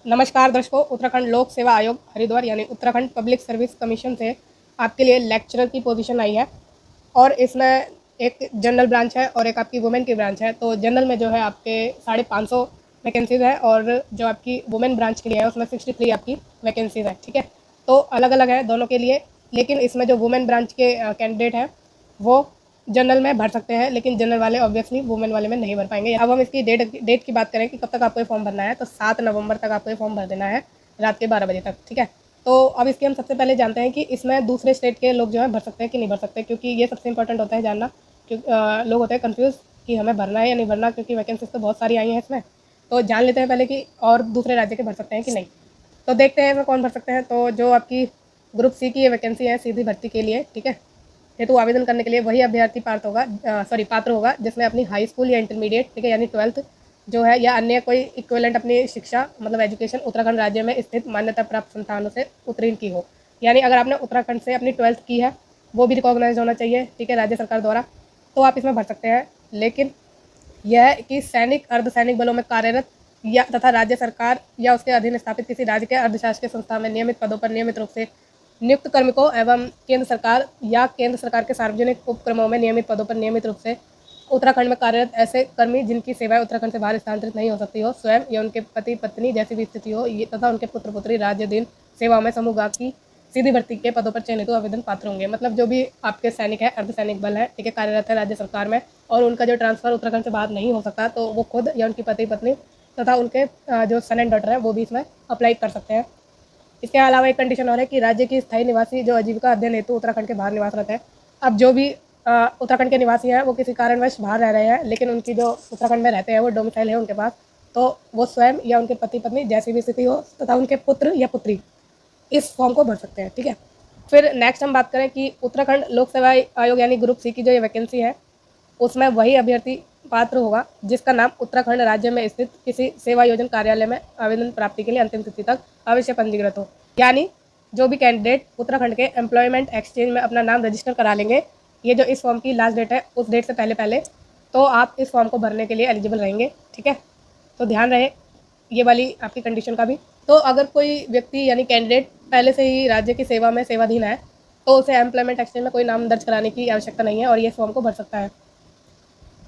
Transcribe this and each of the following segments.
नमस्कार दर्शकों, उत्तराखंड लोक सेवा आयोग हरिद्वार यानी उत्तराखंड पब्लिक सर्विस कमीशन से आपके लिए लेक्चरर की पोजीशन आई है और इसमें एक जनरल ब्रांच है और एक आपकी वुमेन की ब्रांच है। तो जनरल में जो है आपके 550 वैकेंसीज़ है और जो आपकी वुमेन ब्रांच के लिए है उसमें 63 आपकी वैकेंसीज़ है। ठीक है, तो अलग अलग है दोनों के लिए, लेकिन इसमें जो वुमेन ब्रांच के कैंडिडेट हैं वो जनरल में भर सकते हैं, लेकिन जनरल वाले ऑब्वियसली वुमेन वाले में नहीं भर पाएंगे। अब हम इसकी डेट की बात करें कि कब तक आपको ये फॉर्म भरना है, तो 7 नवंबर तक आपको ये फॉर्म भर देना है, रात के 12 बजे तक। ठीक है, तो अब इसके हम सबसे पहले जानते हैं कि इसमें दूसरे स्टेट के लोग जो है भर सकते हैं कि नहीं भर सकते, क्योंकि ये सबसे इंपॉर्टेंट होता है जानना। क्योंकि लोग होते हैं कन्फ्यूज़ कि हमें भरना है या नहीं भरना, क्योंकि वैकेंसीज तो बहुत सारी आई हैं इसमें। तो जान लेते हैं पहले कि और दूसरे राज्य के भर सकते हैं कि नहीं। तो देखते हैं इसमें कौन भर सकते हैं। तो जो आपकी ग्रुप सी की ये वैकेंसी है सीधी भर्ती के लिए, ठीक है, हेतु आवेदन करने के लिए वही अभ्यर्थी पात्र होगा जिसने अपनी हाई स्कूल या इंटरमीडिएट, ठीक है, यानी 12th जो है या अन्य कोई इक्विवेलेंट अपनी शिक्षा मतलब एजुकेशन उत्तराखंड राज्य में स्थित मान्यता प्राप्त संस्थानों से उत्तीर्ण की हो। यानी अगर आपने उत्तराखंड से अपनी 12th की है वो भी रिकॉग्नाइज होना चाहिए, ठीक है, राज्य सरकार द्वारा, तो आप इसमें भर सकते हैं। लेकिन यह है कि सैनिक अर्धसैनिक बलों में कार्यरत या तथा राज्य सरकार या उसके अधीन स्थापित किसी राज्य के अर्धशासकीय संस्था में नियमित पदों पर नियमित रूप से नियुक्त कार्मिकों एवं केंद्र सरकार या केंद्र सरकार के सार्वजनिक उपक्रमों में नियमित पदों पर नियमित रूप से उत्तराखंड में कार्यरत ऐसे कर्मी जिनकी सेवाएं उत्तराखंड से बाहर स्थानांतरित नहीं हो सकती हो, स्वयं या उनके पति पत्नी जैसी भी स्थिति हो, ये तथा उनके पुत्र पुत्री राज्य दिन सेवाओं में समूह की सीधी भर्ती के पदों पर चयनित आवेदन पात्र होंगे। मतलब जो भी आपके सैनिक है, अर्धसैनिक बल है, ठीक है, कार्यरत है राज्य सरकार में और उनका जो ट्रांसफर उत्तराखंड से बाहर नहीं हो सकता, तो वो खुद या उनकी पति पत्नी तथा उनके जो सन एंड डॉटर है वो भी इसमें अप्लाई कर सकते हैं। इसके अलावा एक कंडीशन और है कि राज्य की स्थायी निवासी जो आजीविका अध्ययन हेतु उत्तराखंड के बाहर निवासरत है। अब जो भी उत्तराखंड के निवासी हैं वो किसी कारणवश बाहर रह रहे हैं, लेकिन उनकी जो उत्तराखंड में रहते हैं वो डोमिसाइल है उनके पास, तो वो स्वयं या उनके पति पत्नी जैसी भी स्थिति हो तथा उनके पुत्र या पुत्री इस फॉर्म को भर सकते हैं। ठीक है, फिर नेक्स्ट हम बात करें कि उत्तराखंड लोक सेवा आयोग यानी ग्रुप सी की जो ये वैकेंसी है उसमें वही अभ्यर्थी पात्र होगा जिसका नाम उत्तराखंड राज्य में स्थित किसी सेवा योजना कार्यालय में आवेदन प्राप्ति के लिए अंतिम तिथि तक अवश्य पंजीकृत हो। यानी जो भी कैंडिडेट उत्तराखंड के एम्प्लॉयमेंट एक्सचेंज में अपना नाम रजिस्टर करा लेंगे, ये जो इस फॉर्म की लास्ट डेट है उस डेट से पहले तो आप इस फॉर्म को भरने के लिए एलिजिबल रहेंगे। ठीक है, तो ध्यान रहे ये वाली आपकी कंडीशन का भी। तो अगर कोई व्यक्ति यानी कैंडिडेट पहले से ही राज्य की सेवा में सेवाधीन है तो उसे एम्प्लॉयमेंट एक्सचेंज में कोई नाम दर्ज कराने की आवश्यकता नहीं है और ये फॉर्म को भर सकता है।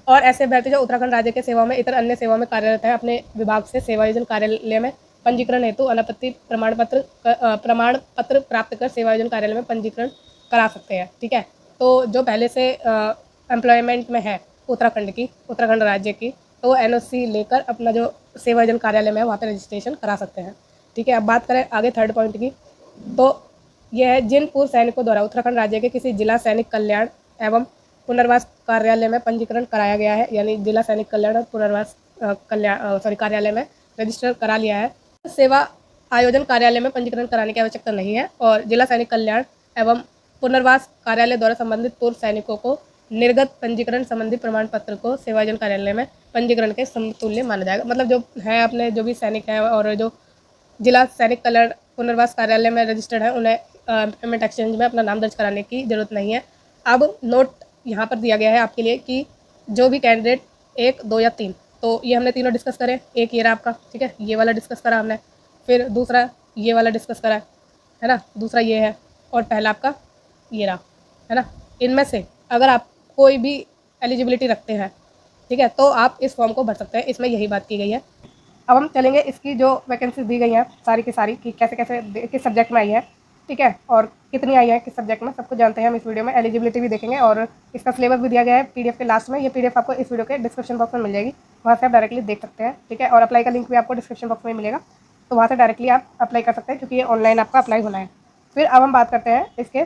और ऐसे अभ्यर्थी जो उत्तराखंड राज्य के सेवा में इतर अन्य सेवा में कार्यरत है अपने विभाग से सेवायोजन कार्यालय में पंजीकरण हेतु अनापत्ति प्रमाण पत्र प्राप्त कर सेवायोजन कार्यालय में पंजीकरण करा सकते हैं। ठीक है, तो जो पहले से एम्प्लॉयमेंट में है उत्तराखंड राज्य की, तो एनओसी लेकर अपना जो सेवायोजन कार्यालय में है वहाँ पर रजिस्ट्रेशन करा सकते हैं। ठीक है, अब बात करें आगे थर्ड पॉइंट की, तो यह है जिन पूर्व सैनिकों द्वारा उत्तराखंड राज्य के किसी जिला सैनिक कल्याण एवं पुनर्वास कार्यालय में पंजीकरण कराया गया है, यानी जिला सैनिक कल्याण और पुनर्वास कार्यालय में रजिस्टर करा लिया है, सेवा आयोजन कार्यालय में पंजीकरण कराने की आवश्यकता नहीं है। और जिला सैनिक कल्याण एवं पुनर्वास कार्यालय द्वारा संबंधित पूर्व सैनिकों को निर्गत पंजीकरण संबंधी प्रमाण पत्र को सेवायोजन कार्यालय में पंजीकरण के समतुल्य माना जाएगा। मतलब जो है अपने जो भी सैनिक है और जो जिला सैनिक कल्याण पुनर्वास कार्यालय में रजिस्टर्ड है उन्हें एम्प्लॉयमेंट एक्सचेंज में अपना नाम दर्ज कराने की जरूरत नहीं है। अब नोट यहाँ पर दिया गया है आपके लिए कि जो भी कैंडिडेट 1, 2 या 3, तो ये हमने तीनों डिस्कस करें। एक ये रहा आपका, ठीक है, ये वाला डिस्कस करा हमने, फिर दूसरा ये वाला डिस्कस करा है ना, दूसरा ये है और पहला आपका ये रहा है ना। इनमें से अगर आप कोई भी एलिजिबिलिटी रखते हैं, ठीक है, तो आप इस फॉर्म को भर सकते हैं। इसमें यही बात की गई है। अब हम चलेंगे इसकी जो वैकेंसी दी गई हैं सारी की सारी कि कैसे कैसे किस सब्जेक्ट में आई है, ठीक है, और कितनी आई है किस सब्जेक्ट में, सब कुछ जानते हैं हम इस वीडियो में। एलिजिबिलिटी भी देखेंगे और इसका सिलेबस भी दिया गया है पीडीएफ के लास्ट में। ये पीडीएफ आपको इस वीडियो के डिस्क्रिप्शन बॉक्स में मिल जाएगी, वहाँ से आप डायरेक्टली देख सकते हैं। ठीक है, और अप्लाई का लिंक भी आपको डिस्क्रिप्शन बॉक्स में मिलेगा, तो वहाँ से डायरेक्टली आप अप्लाई कर सकते हैं क्योंकि ये ऑनलाइन आपका अप्लाई होना है। फिर अब हम बात करते हैं इसके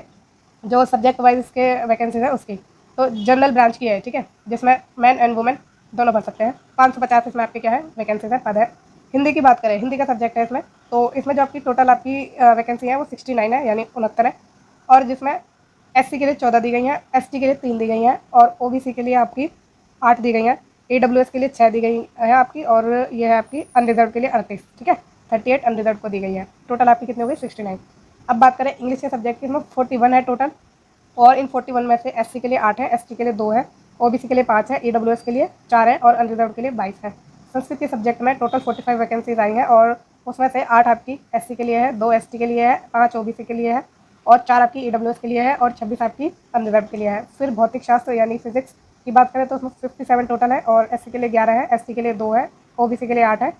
जो सब्जेक्ट वाइज इसके वैकेंसीज है उसकी। तो जनरल ब्रांच की है, ठीक है, जिसमें मैन एंड वुमेन दोनों भर सकते हैं। 550 इसमें आपके क्या है वैकेंसीज है, पद है। हिंदी की बात करें, हिंदी का सब्जेक्ट है इसमें, तो इसमें जो आपकी टोटल आपकी वैकेंसी है वो 69 है, यानी 69 है। और जिसमें एससी के लिए 14 दी गई हैं, एसटी के लिए 3 दी गई हैं और ओबीसी के लिए आपकी 8 दी गई हैं, ईडब्ल्यूएस के लिए 6 दी गई है आपकी, और ये है आपकी अनरिजर्व के लिए 38, ठीक है, 38 अनरिजर्व को दी गई है। टोटल आपकी कितनी हो गई 69। अब बात करें इंग्लिश के सब्जेक्ट की, इसमें 41 है टोटल, और इन 41 में से एससी के लिए 8 है, एसटी के लिए 2 है, ओबीसी के लिए 5 है, ईडब्ल्यूएस के लिए 4 है और अनरिजर्व के लिए 22 है। संस्कृत के सब्जेक्ट में टोटल 45 वैकेंसीज आई हैं और उसमें से 8 आपकी एससी के लिए है, 2 एसटी के लिए है, 5 ओबीसी के लिए है और 4 आपकी ईडब्ल्यूएस के लिए है और 26 आपकी अनरिजर्व के लिए है। फिर भौतिक शास्त्र यानी फिजिक्स की बात करें तो उसमें 57 टोटल है और एससी के लिए 11 है, एसटी के लिए 2 है, ओबीसी के लिए 8 है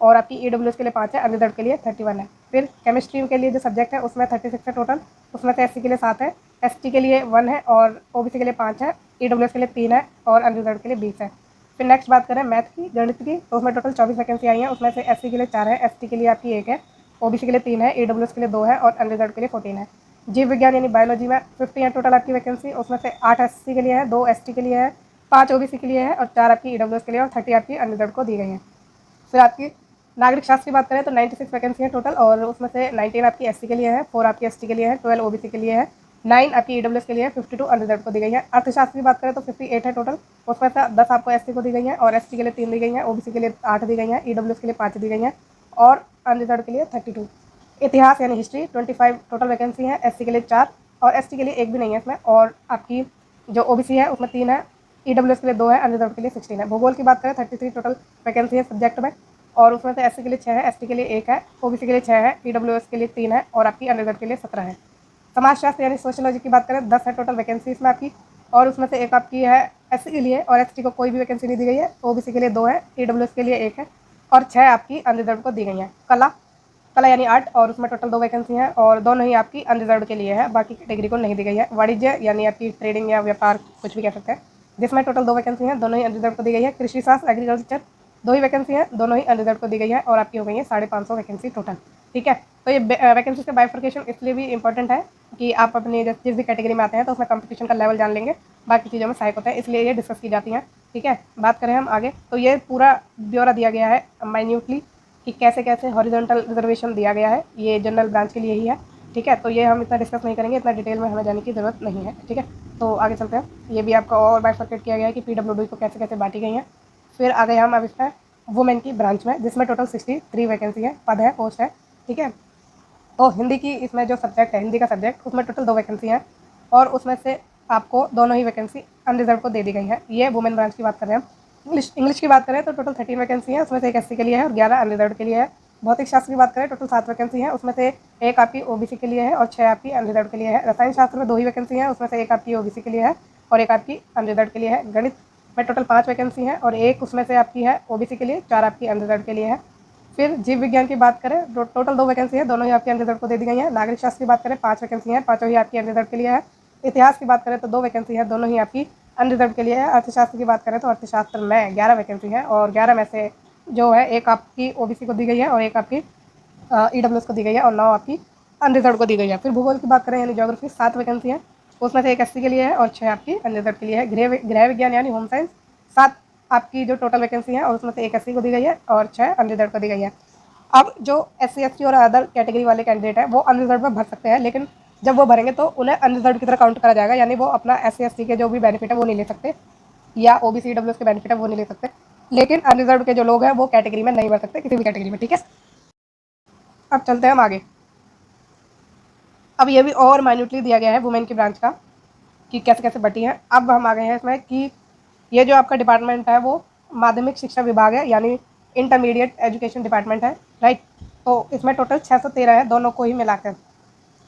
और आपकी ईडब्ल्यूएस के लिए 5 है, अनरिजर्व के लिए 31 है। फिर केमिस्ट्री के लिए जो सब्जेक्ट है उसमें 36 है टोटल, उसमें से एससी के लिए 7 है, एसटी के लिए 1 है और ओबीसी के लिए 5 है, ईडब्ल्यूएस के लिए 3 है और अनरिजर्व के लिए 20 है। फिर नेक्स्ट बात करें मैथ की, गणित की, तो उसमें टोटल 24 वैकेंसी आई हैं। उसमें से एससी के लिए 4 है, एसटी के लिए आपकी 1 है, ओबीसी के लिए 3 है, ईडब्ल्यूएस के लिए 2 है और अनरिजर्व के लिए 14 है। जीव विज्ञान यानी बायोलॉजी में 50 है टोटल आपकी वैकेंसी, उसमें से 8 एससी के लिए है, 2 एसटी के लिए है, 5 ओबीसी के लिए है और 4 आपकी ईडब्ल्यूएस के लिए और 30 आपकी अनरिजर्व को दी गई है। फिर आपकी नागरिक शास्त्र की बात करें तो 96 वैकेंसी है टोटल और उसमें से 19 आपकी एससी के लिए है, 4 आपकी एसटी के लिए है, 12 ओबीसी के लिए है, 9 आपकी ईडब्ल्यूएस के लिए है, 52 अनरिजर्व को दी गई है। अर्थशास्त्र की बात करें तो 58 है टोटल, उसमें से 10 आपको एससी को दी गई है और एसटी के लिए 3 दी गई है, ओबीसी के लिए 8 दी गई है, ईडब्ल्यूएस के लिए 5 दी गई है और अनरिजर्व के लिए 32। इतिहास यानी हिस्ट्री 25 टोटल वैकेंसी है, एससी के लिए 4 और एसटी के लिए 1 भी नहीं है इसमें और आपकी जो ओबीसी है उसमें 3 है, ईडब्ल्यूएस के लिए 2 है, अनरिजर्व के लिए 16 है। भूगोल की बात करें 33 टोटल वैकेंसी है सब्जेक्ट में और उसमें से एससी के लिए 6 है, एसटी के लिए 1 है, ओबीसी के लिए 6 है, ईडब्ल्यूएस के लिए 3 है और आपकी अनरिजर्व के लिए 17 है। समाजशास्त्र यानी सोशियोलॉजी की बात करें 10 है टोटल वैकेंसी इसमें आपकी और उसमें से 1 आपकी है एससी के लिए और एसटी को कोई भी वैकेंसी नहीं दी गई है, ओबीसी के लिए 2 है, ईडब्ल्यूएस के लिए 1 है और 6 आपकी अनरिजर्व को दी गई है। कला कला यानी आर्ट और उसमें टोटल 2 वैकेंसी हैं और दोनों ही आपकी अनरिजर्व के लिए है, बाकी कैटेगरी को नहीं दी गई है। वाणिज्य यानी आपकी ट्रेडिंग या व्यापार कुछ भी कह सकते हैं, जिसमें टोटल 2 वैकेंसी हैं, दोनों ही अनरिजर्व को दी गई है। कृषि शास्त्र एग्रीकल्चर 2 ही वैकेंसी हैं, दोनों ही अनरिजर्व को दी गई है और आपकी हो गई है 550 वैकेंसी टोटल। ठीक है, तो ये वैकेंसी से बाइफर्केशन इसलिए भी इंपॉर्टेंट है कि आप अपनी जिस भी कैटेगरी में आते हैं तो उसमें कंपटीशन का लेवल जान लेंगे, बाकी चीज़ों में सहायक होता है, इसलिए ये डिस्कस की जाती हैं। ठीक है, बात करें हम आगे तो ये पूरा ब्यौरा दिया गया है माइन्यूटली कि कैसे कैसे हॉरिजॉन्टल रिजर्वेशन दिया गया है, ये जनरल ब्रांच के लिए ही है। ठीक है, तो ये हम इतना डिस्कस नहीं करेंगे, इतना डिटेल में हमें जाने की ज़रूरत नहीं है। ठीक है, तो आगे चलते हैं। ये भी आपका और बाइफर्केट किया गया है कि पीडब्ल्यूडी को कैसे कैसे बांटी गई हैं। फिर आ गए हम अब इसमें वुमेन की ब्रांच में, जिसमें टोटल 63 वैकेंसी है, पद है, पोस्ट है। ठीक है, तो हिंदी की इसमें जो सब्जेक्ट है, हिंदी का सब्जेक्ट, उसमें टोटल 2 वैकेंसी हैं और उसमें से आपको दोनों ही वैकेंसी अनरिजर्व को दे दी गई है। ये वुमेन ब्रांच की बात कर रहे हैं हम। इंग्लिश की बात करें तो टोटल 13 वैकेंसी है, उसमें से 1 एससी के लिए है और 11 अनरिजर्व के लिए है। भौतिक शास्त्र की बात करें टोटल 7 वैकेंसी है, उसमें से 1 आपकी ओबीसी के लिए है और 6 आपकी अनरिजर्व के लिए है। रसायन शास्त्र में 2 ही वैकेंसी है, उसमें से 1 आपकी ओबीसी के लिए है और 1 आपकी अनरिजर्व के लिए है। गणित में टोटल 5 वैकेंसी है और 1 उसमें से आपकी है ओबीसी के लिए, 4 आपकी अनरिजर्व के लिए है। फिर जीव विज्ञान की बात करें तो टोटल 2 वैकेंसी है, दोनों ही आपकी अनरिजर्व को दे दी गई है। नागरिक शास्त्र की बात करें 5 वैकेंसी है, 5 ही आपकी अनरिजर्व के लिए है। इतिहास की बात करें तो 2 वैकेंसी है, दोनों ही आपकी अनरिजर्व के लिए है। अर्थशास्त्र की बात करें तो अर्थशास्त्र में 11 वैकेंसी है और 11 में से जो है 1 आपकी ओबीसी को दी गई है और 1 आपकी ईडब्ल्यूएस को दी गई है और 9 आपकी अनरिजर्व को दी गई है। फिर भूगोल की बात करें यानी ज्योग्राफी 7 वैकेंसी है, उसमें से 1 एससी के लिए है और 6 आपकी अनरिजर्व के लिए है। गृह विज्ञान यानी होम साइंस 7 आपकी जो टोटल वैकेंसी है और उसमें से 1 एससी को दी गई है और 6 अनरिजर्व को दी गई है। अब जो एससी एसटी और अदर कैटेगरी वाले कैंडिडेट हैं वो अनरिजर्व में भर सकते हैं, लेकिन जब वो भरेंगे तो उन्हें अनरिजर्व की तरह काउंट करा जाएगा, यानी वो अपना एससी एसटी के जो भी बेनिफिट है वो नहीं ले सकते या ओबीसी ईडब्ल्यूएस के बेनिफिट है वो नहीं ले सकते, लेकिन अनरिजर्व के जो लोग हैं वो कैटेगरी में नहीं भर सकते किसी भी कैटेगरी में। ठीक है, अब चलते हैं हम आगे। अब ये भी और माइन्यूटली दिया गया है वुमेन की ब्रांच का कि कैसे कैसे बटी है। अब हम आ गए हैं इसमें कि ये जो आपका डिपार्टमेंट है वो माध्यमिक शिक्षा विभाग है, यानी इंटरमीडिएट एजुकेशन डिपार्टमेंट है, राइट। तो इसमें टोटल 613 है, दोनों को ही मिलाकर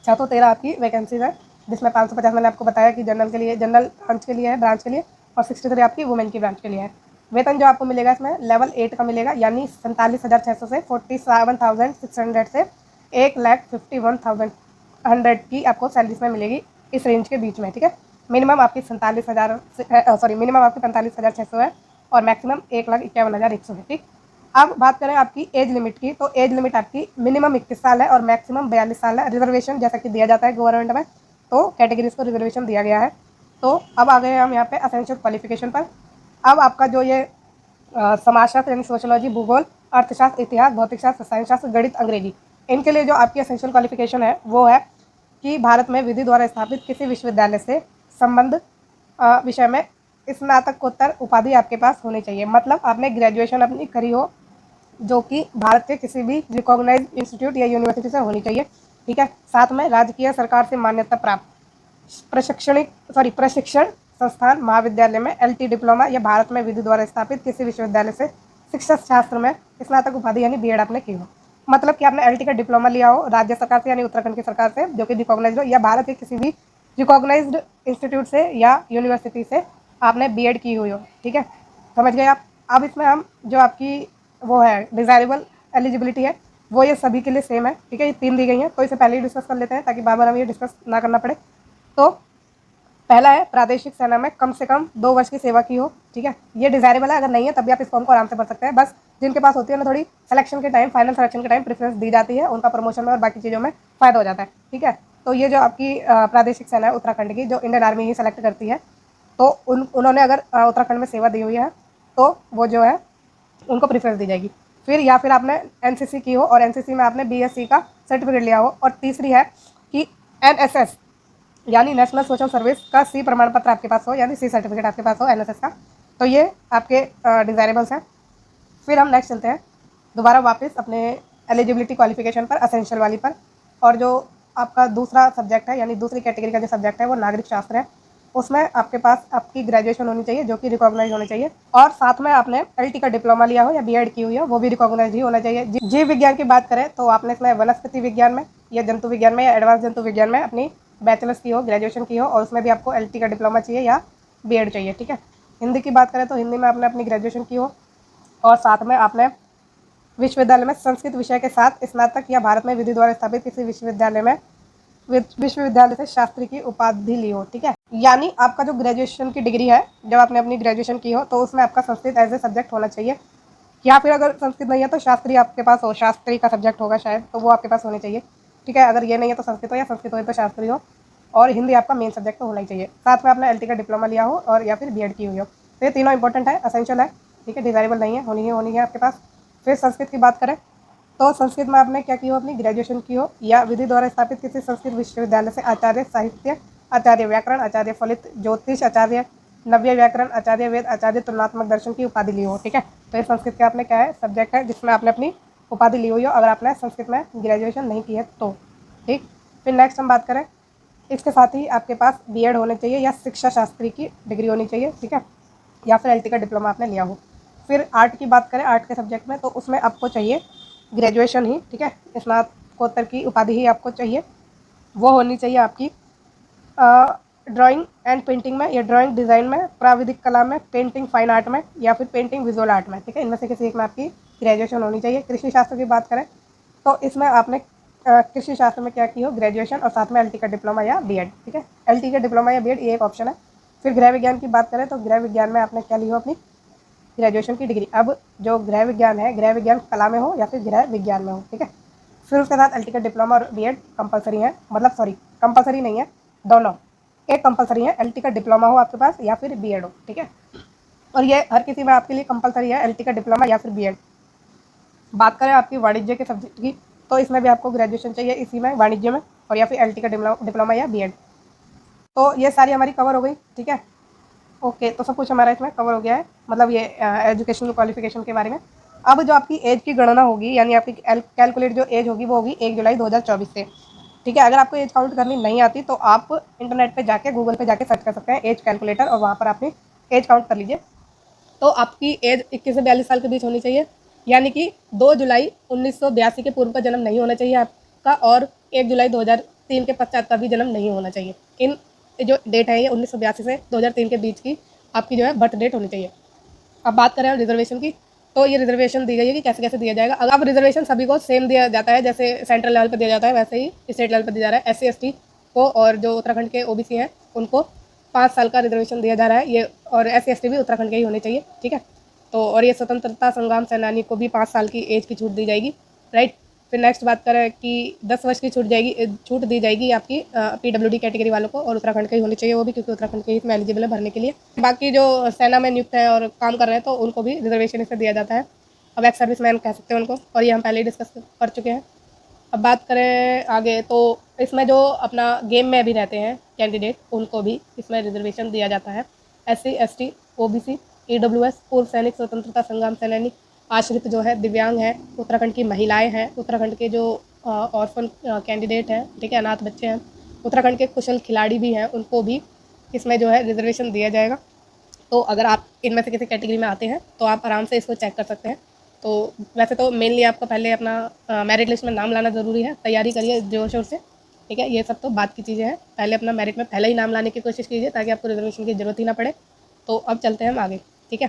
613 आपकी वैकेंसीज है, जिसमें 550 मैंने आपको बताया कि जनरल के लिए, जनरल ब्रांच के लिए है, ब्रांच के लिए, और 63 आपकी वुमेन की ब्रांच के लिए है। वेतन जो आपको मिलेगा इसमें लेवल 8 का मिलेगा, यानी 47,600 से 47,600 से 1,51,100 की आपको सैलरी इसमें मिलेगी, इस रेंज के बीच में। ठीक है, मिनिमम आपकी 47,000 मिनिमम आपकी 45,600 है और मैक्सिमम 1,51,100 है। ठीक, अब बात करें आपकी एज लिमिट की, तो एज लिमिट आपकी मिनिमम 21 साल है और मैक्सिमम 42 साल है। रिजर्वेशन जैसा कि दिया जाता है गवर्नमेंट में, तो कैटेगरीज को रिजर्वेशन दिया गया है। तो अब आ गए हम यहाँ पे असेंशियल क्वालिफिकेशन पर। अब आपका जो ये समाजशास्त्र यानी सोशोलॉजी, भूगोल, अर्थशास्त्र, इतिहास, भौतिक शास्त्र, रसायन शास्त्र, गणित, अंग्रेजी, इनके लिए जो आपकी असेंशियल क्वालिफिकेशन है वो है कि भारत में विधि द्वारा स्थापित किसी विश्वविद्यालय से संबंध विषय में स्नातकोत्तर उपाधि आपके पास होनी चाहिए। मतलब आपने ग्रेजुएशन अपनी करी हो जो कि भारत के किसी भी रिकॉग्नाइज इंस्टीट्यूट या यूनिवर्सिटी से होनी चाहिए। ठीक है, साथ में राजकीय सरकार से मान्यता प्राप्त प्रशिक्षण संस्थान महाविद्यालय में एलटी डिप्लोमा या भारत में विधि द्वारा स्थापित किसी विश्वविद्यालय से शिक्षा शास्त्र में स्नातक उपाधि यानी बीएड आपने की हो। मतलब कि आपने एलटी का डिप्लोमा लिया हो राज्य सरकार से यानी उत्तराखंड की सरकार से जो कि रिकॉग्नाइज्ड हो, या भारत के किसी भी रिकॉग्नाइज्ड इंस्टीट्यूट से या यूनिवर्सिटी से आपने बीएड की हुई हो। ठीक है, समझ गए आप। अब इसमें हम जो आपकी वो है डिज़ायरेबल एलिजिबिलिटी है वो ये सभी के लिए सेम है। ठीक है, ये 3 दी गई हैं, तो इसे पहले ही डिस्कस कर लेते हैं ताकि बार बार हमें ये डिस्कस ना करना पड़े। तो पहला है प्रादेशिक सेना में कम से कम 2 वर्ष की सेवा की हो। ठीक है, ये डिजायरेबल है, अगर नहीं है तब भी आप इस फॉर्म को आराम से भर सकते हैं। बस जिनके पास होती है ना थोड़ी सिलेक्शन के टाइम, फाइनल सिलेक्शन के टाइम प्रेफरेंस दी जाती है, उनका प्रमोशन में और बाकी चीज़ों में फायदा हो जाता है। ठीक है, तो ये जो आपकी प्रादेशिक सेना है उत्तराखंड की, जो इंडियन आर्मी ही सेलेक्ट करती है, तो उन्होंने अगर उत्तराखंड में सेवा दी हुई है तो वो जो है उनको प्रेफरेंस दी जाएगी। फिर या फिर आपने एनसीसी की हो और एनसीसी में आपने बीएससी का सर्टिफिकेट लिया हो। और तीसरी है कि एनएसएस यानी नेशनल सोशल सर्विस का सी प्रमाण पत्र आपके पास हो, यानी सी सर्टिफिकेट आपके पास हो एनएसएस का, तो ये आपके डिज़ायरेबल्स हैं। फिर हम नेक्स्ट चलते हैं दोबारा वापस अपने एलिजिबिलिटी क्वालिफिकेशन पर, असेंशियल वाली पर। और जो आपका दूसरा सब्जेक्ट है यानी दूसरी कैटेगरी का जो सब्जेक्ट है वो नागरिक शास्त्र है। उसमें आपके पास आपकी ग्रेजुएशन होनी चाहिए जो कि रिकॉग्नाइज होनी चाहिए, और साथ में आपने एलटी का डिप्लोमा लिया हो या बीएड की हुई हो वो भी रिकॉग्नाइज ही होना चाहिए। जीव विज्ञान की बात करें तो आपने इसमें वनस्पति विज्ञान में या जंतु विज्ञान में या एडवांस जंतु विज्ञान में अपनी बैचलर्स की हो, ग्रेजुएशन की हो, और उसमें भी आपको एलटी का डिप्लोमा चाहिए या बीएड चाहिए। ठीक है, हिंदी की बात करें तो हिंदी में आपने अपनी ग्रेजुएशन की हो और साथ में आपने विश्वविद्यालय में संस्कृत विषय के साथ स्नातक या भारत में विधि द्वारा स्थापित किसी विश्वविद्यालय में विश्वविद्यालय से शास्त्री की उपाधि ली हो। ठीक है, यानी आपका जो ग्रेजुएशन की डिग्री है, जब आपने अपनी ग्रेजुएशन की हो तो उसमें आपका संस्कृत एज ए सब्जेक्ट होना चाहिए, या फिर अगर संस्कृत नहीं है तो शास्त्री आपके पास हो, शास्त्री का सब्जेक्ट होगा शायद, तो वो आपके पास होने चाहिए। ठीक है, अगर ये नहीं है तो संस्कृत हो, या संस्कृत हो तो शास्त्री हो, और हिंदी आपका मेन सब्जेक्ट तो होना ही चाहिए। साथ में आपने एलटी का डिप्लोमा लिया हो और या फिर बीएड की हुई हो। तो ये तीनों इंपॉर्टेंट है, असेंशियल है। ठीक है, डिजायरेबल नहीं है, होनी है आपके पास। फिर संस्कृत की बात करें तो संस्कृत में आपने क्या की हो, अपनी ग्रेजुएशन की हो या विधि द्वारा स्थापित किसी संस्कृत विश्वविद्यालय से आचार्य साहित्य, आचार्य व्याकरण, आचार्य फलित ज्योतिष, आचार्य नव्य व्याकरण, आचार्य वेद, आचार्य तुलनात्मक दर्शन की उपाधि ली हो। ठीक है, तो ये संस्कृत के आपने क्या है सब्जेक्ट है जिसमें आपने अपनी उपाधि ली हुई हो अगर आपने संस्कृत में ग्रेजुएशन नहीं की है तो। ठीक, फिर नेक्स्ट हम बात करें, इसके साथ ही आपके पास बीएड होने चाहिए या शिक्षा शास्त्री की डिग्री होनी चाहिए। ठीक है, या फिर एलटी का डिप्लोमा आपने लिया हो। फिर आर्ट की बात करें, आर्ट के सब्जेक्ट में तो उसमें आपको चाहिए ग्रेजुएशन ही। ठीक है, स्नातकोत्तर की उपाधि ही आपको चाहिए, वो होनी चाहिए आपकी ड्राइंग एंड पेंटिंग में या ड्राइंग डिज़ाइन में, प्राविधिक कला में, पेंटिंग फाइन आर्ट में, या फिर पेंटिंग विजुअल आर्ट में। ठीक है, इनमें से किसी एक में आपकी ग्रेजुएशन होनी चाहिए। कृषि शास्त्र की बात करें तो इसमें आपने कृषि शास्त्र में क्या की हो, ग्रेजुएशन, और साथ में एलटी का डिप्लोमा या बीएड। ठीक है, एलटी का डिप्लोमा या बीएड ये एक ऑप्शन है। फिर गृह विज्ञान की बात करें तो गृह विज्ञान में आपने क्या ली हो, अपनी ग्रेजुएशन की डिग्री। अब जो गृह विज्ञान है, गृह विज्ञान कला में हो या फिर गृह विज्ञान में हो। ठीक है, फिर उसके साथ एलटी का डिप्लोमा और बीएड कंपलसरी है, मतलब सॉरी कंपलसरी नहीं है, दोनों एक कंपलसरी है, एलटी का डिप्लोमा हो आपके पास या फिर बीएड हो। ठीक है, और ये हर किसी में आपके लिए कंपलसरी है, एलटी का डिप्लोमा या फिर बीएड। बात करें आपकी वाणिज्य के सब्जेक्ट की तो इसमें भी आपको ग्रेजुएशन चाहिए इसी में, वाणिज्य में, और या फिर एलटी का डिप्लोमा या बीएड। तो ये सारी हमारी कवर हो गई। ठीक है, ओके, तो सब कुछ हमारा इसमें कवर हो गया है, मतलब ये एजुकेशनल क्वालिफिकेशन के बारे में। अब जो आपकी एज की गणना होगी यानी आपकी कैलकुलेट जो एज होगी वो होगी 1 जुलाई 2024 से। ठीक है, अगर आपको एज काउंट करनी नहीं आती तो आप इंटरनेट पे जाके, गूगल पे जाके सर्च कर सकते हैं एज कैलकुलेटर, और वहाँ पर अपनी एज काउंट कर लीजिए। तो आपकी एज 21 से 42 साल के बीच होनी चाहिए, यानी कि 2 जुलाई 1982 के पूर्व का जन्म नहीं होना चाहिए आपका, और 1 जुलाई 2003 के पश्चात का भी जन्म नहीं होना चाहिए। इन जो डेट है ये 1982 से 2003 के बीच की आपकी जो है बर्थ डेट होनी चाहिए। अब बात करें रिजर्वेशन की, तो ये रिजर्वेशन दी गई है कि कैसे कैसे दिया जाएगा। अब रिजर्वेशन सभी को सेम दिया जाता है, जैसे सेंट्रल लेवल पर दिया जाता है वैसे ही स्टेट लेवल पर दिया जा रहा है। SC ST को और जो उत्तराखंड के OBC हैं उनको 5 साल का रिजर्वेशन दिया जा रहा है ये, और SC ST भी उत्तराखंड के ही होने चाहिए। ठीक है, तो और ये स्वतंत्रता संग्राम सेनानी को भी 5 साल की एज की छूट दी जाएगी, राइट। फिर नेक्स्ट बात करें कि 10 वर्ष की छूट दी जाएगी आपकी PWD कैटेगरी वालों को, और उत्तराखंड के ही होनी चाहिए वो भी, क्योंकि उत्तराखंड के ही इसमें एलिजिबल है भरने के लिए। बाकी जो सेना में नियुक्त है और काम कर रहे हैं तो उनको भी रिजर्वेशन इससे दिया जाता है, अब एक्स सर्विस मैन कह सकते हैं उनको, और ये हम पहले ही डिस्कस कर चुके हैं। अब बात करें आगे तो इसमें जो अपना गेम में भी रहते हैं कैंडिडेट उनको भी इसमें रिजर्वेशन दिया जाता है। SC ST OBC EWS पूर्व सैनिक, स्वतंत्रता संग्राम सेनानी, आश्रित जो है, दिव्यांग है, उत्तराखंड की महिलाएं हैं, उत्तराखंड के जो ऑर्फन कैंडिडेट हैं, ठीक है, अनाथ बच्चे हैं, उत्तराखंड के कुशल खिलाड़ी भी हैं, उनको भी इसमें जो है रिजर्वेशन दिया जाएगा। तो अगर आप इनमें से किसी कैटेगरी में आते हैं तो आप आराम से इसको चेक कर सकते हैं। तो वैसे तो मेनली आपका पहले अपना मेरिट लिस्ट में नाम लाना ज़रूरी है, तैयारी करिए ज़ोर शोर से, ठीक है। ये सब तो बात की चीज़ें हैं, पहले अपना मेरिट में पहले ही नाम लाने की कोशिश कीजिए ताकि आपको रिजर्वेशन की ज़रूरत ही ना पड़े। तो अब चलते हैं हम आगे, ठीक है।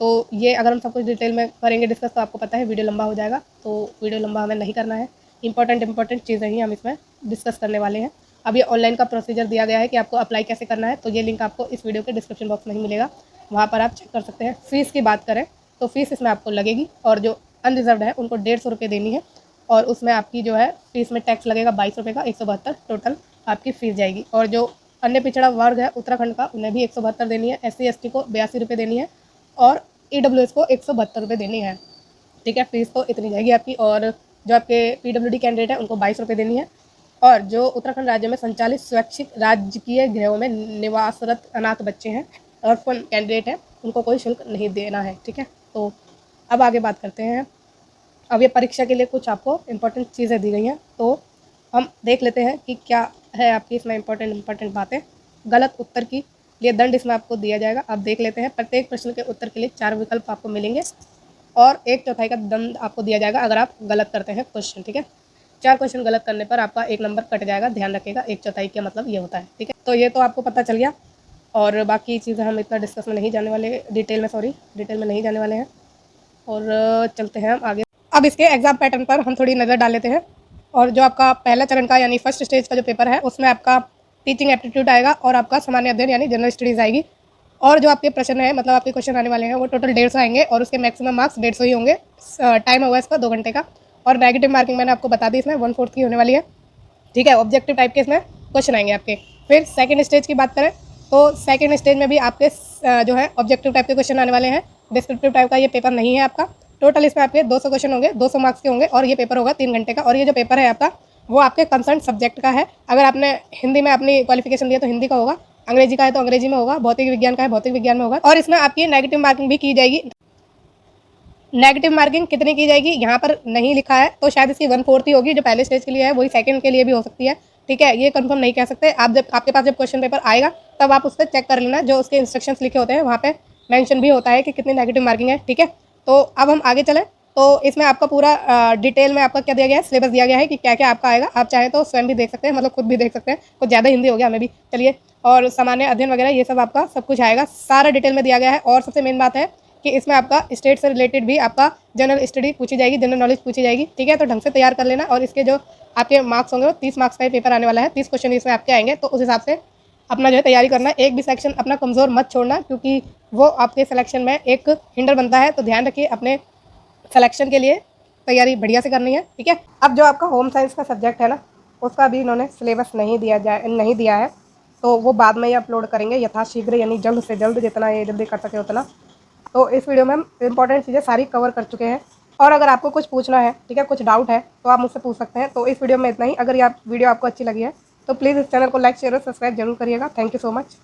तो ये अगर हम सब कुछ डिटेल में करेंगे डिस्कस तो आपको पता है वीडियो लंबा हो जाएगा, तो वीडियो लंबा हमें नहीं करना है। इंपॉर्टेंट चीज़ें ही हम इसमें डिस्कस करने वाले हैं। अब ये ऑनलाइन का प्रोसीजर दिया गया है कि आपको अप्लाई कैसे करना है, तो ये लिंक आपको इस वीडियो के डिस्क्रिप्शन बॉक्स में ही मिलेगा, वहाँ पर आप चेक कर सकते हैं। फ़ीस की बात करें तो फ़ीस इसमें आपको लगेगी, और जो अनरिजर्व्ड है उनको 150 रुपये देनी है, और उसमें आपकी जो है फ़ीस में टैक्स लगेगा 22 रुपये का, 172 टोटल आपकी फ़ीस जाएगी। और जो अन्य पिछड़ा वर्ग है उत्तराखंड का, उन्हें भी 172 देनी है, SC ST को 82 रुपये देनी है, और EWS को 172 रुपये देनी है, ठीक है। फ़ीस तो इतनी जाएगी आपकी। और जो आपके PWD कैंडिडेट है उनको 22 रुपये देनी है, और जो उत्तराखंड राज्य में संचालित स्वैच्छिक राजकीय गृहों में निवासरत अनाथ बच्चे हैं और कैंडिडेट हैं उनको कोई शुल्क नहीं देना है, ठीक है। तो अब आगे बात करते हैं। अब ये परीक्षा के लिए कुछ आपको इम्पोर्टेंट चीज़ें दी गई हैं, तो हम देख लेते हैं कि क्या है आपकी इसमें इम्पोर्टेंट बातें। गलत उत्तर की लिए दंड इसमें आपको दिया जाएगा। अब देख लेते हैं, प्रत्येक प्रश्न के उत्तर के लिए 4 विकल्प आपको मिलेंगे, और 1/4 का दंड आपको दिया जाएगा अगर आप गलत करते हैं क्वेश्चन, ठीक है। 4 क्वेश्चन गलत करने पर आपका 1 नंबर कट जाएगा, ध्यान रखिएगा। 1/4 का मतलब ये होता है, ठीक है। तो ये तो आपको पता चल गया, और बाकी चीज़ें हम इतना डिस्कस में नहीं जाने वाले, डिटेल में नहीं जाने वाले हैं, और चलते हैं हम आगे। अब इसके एग्ज़ाम पैटर्न पर हम थोड़ी नज़र डाल लेते हैं। और जो आपका पहला चरण का यानी फर्स्ट स्टेज का जो पेपर है उसमें आपका टीचिंग एप्टीट्यूड आएगा, और आपका सामान्य अध्ययन यानी जनरल स्टडीज़ आएगी। और जो आपके प्रश्न है मतलब आपके क्वेश्चन आने वाले हैं वो टोटल 150 आएंगे, और उसके मैक्सिमम मार्क्स 150 ही होंगे। टाइम होगा इसका 2 घंटे का, और नेगेटिव मार्किंग मैंने आपको बता दी इसमें 1/4 की होने वाली है, ठीक है। ऑब्जेक्टिव टाइप के इसमें क्वेश्चन आएंगे आपके। फिर सेकंड स्टेज की बात करें तो सेकंड स्टेज में भी आपके जो है ऑब्जेक्टिव टाइप के क्वेश्चन आने वाले हैं। डिस्क्रिप्टिव टाइप का ये पेपर नहीं है आपका। टोटल इसमें आपके 200 क्वेश्चन होंगे, 200 मार्क्स के होंगे, और ये पेपर होगा 3 घंटे का। और ये जो पेपर है आपका वो आपके कंसर्न सब्जेक्ट का है। अगर आपने हिंदी में अपनी क्वालिफिकेशन दिया तो हिंदी का होगा, अंग्रेजी का है तो अंग्रेजी में होगा, भौतिक विज्ञान का है भौतिक विज्ञान में होगा। और इसमें आपकी नेगेटिव मार्किंग भी की जाएगी। नेगेटिव मार्किंग कितनी की जाएगी यहाँ पर नहीं लिखा है, तो शायद इसकी 1/4 ही होगी। जो पहले स्टेज के लिए है वही सेकंड के लिए भी हो सकती है, ठीक है। ये कंफर्म नहीं कह सकते। आप जब आपके पास जब क्वेश्चन पेपर आएगा तब आप उस पर चेक कर लेना, जो उसके इंस्ट्रक्शंस लिखे होते हैं वहाँ पे मेंशन भी होता है कि कितनी नेगेटिव मार्किंग है, ठीक है। तो अब हम आगे चलें, तो इसमें आपका पूरा डिटेल में आपका क्या दिया गया है, सिलेबस दिया गया है कि क्या क्या आपका आएगा। आप चाहें तो स्वयं भी देख सकते हैं, मतलब खुद भी देख सकते हैं, कुछ ज़्यादा हिंदी हो गया हमें भी, चलिए। और सामान्य अध्ययन वगैरह ये सब आपका सब कुछ आएगा, सारा डिटेल में दिया गया है। और सबसे मेन बात है कि इसमें आपका स्टेट से रिलेटेड भी आपका जनरल स्टडी पूछी जाएगी, जनरल नॉलेज पूछी जाएगी, ठीक है। तो ढंग से तैयार कर लेना। और इसके जो आपके मार्क्स होंगे वो 30 मार्क्स का ही पेपर आने वाला है, 30 क्वेश्चन इसमें आपके आएंगे, तो उस हिसाब से अपना जो है तैयारी करना है। एक भी सेक्शन अपना कमज़ोर मत छोड़ना, क्योंकि वो आपके सिलेक्शन में एक हिंडर बनता है। तो ध्यान रखिए, अपने सिलेक्शन के लिए तैयारी बढ़िया से करनी है, ठीक है। अब जो आपका होम साइंस का सब्जेक्ट है ना, उसका भी इन्होंने सिलेबस नहीं दिया है, तो वो बाद में ही अपलोड करेंगे यथाशीघ्र, यानी जल्द से जल्द, जितना ये जल्दी कर सके उतना। तो इस वीडियो में हम इंपॉर्टेंट चीज़ें सारी कवर कर चुके हैं, और अगर आपको कुछ पूछना है, ठीक है, कुछ डाउट है तो आप मुझसे पूछ सकते हैं। तो इस वीडियो में इतना ही। अगर ये वीडियो आपको अच्छी लगी है तो प्लीज़ इस चैनल को लाइक शेयर और सब्सक्राइब जरूर करिएगा। Thank you so much.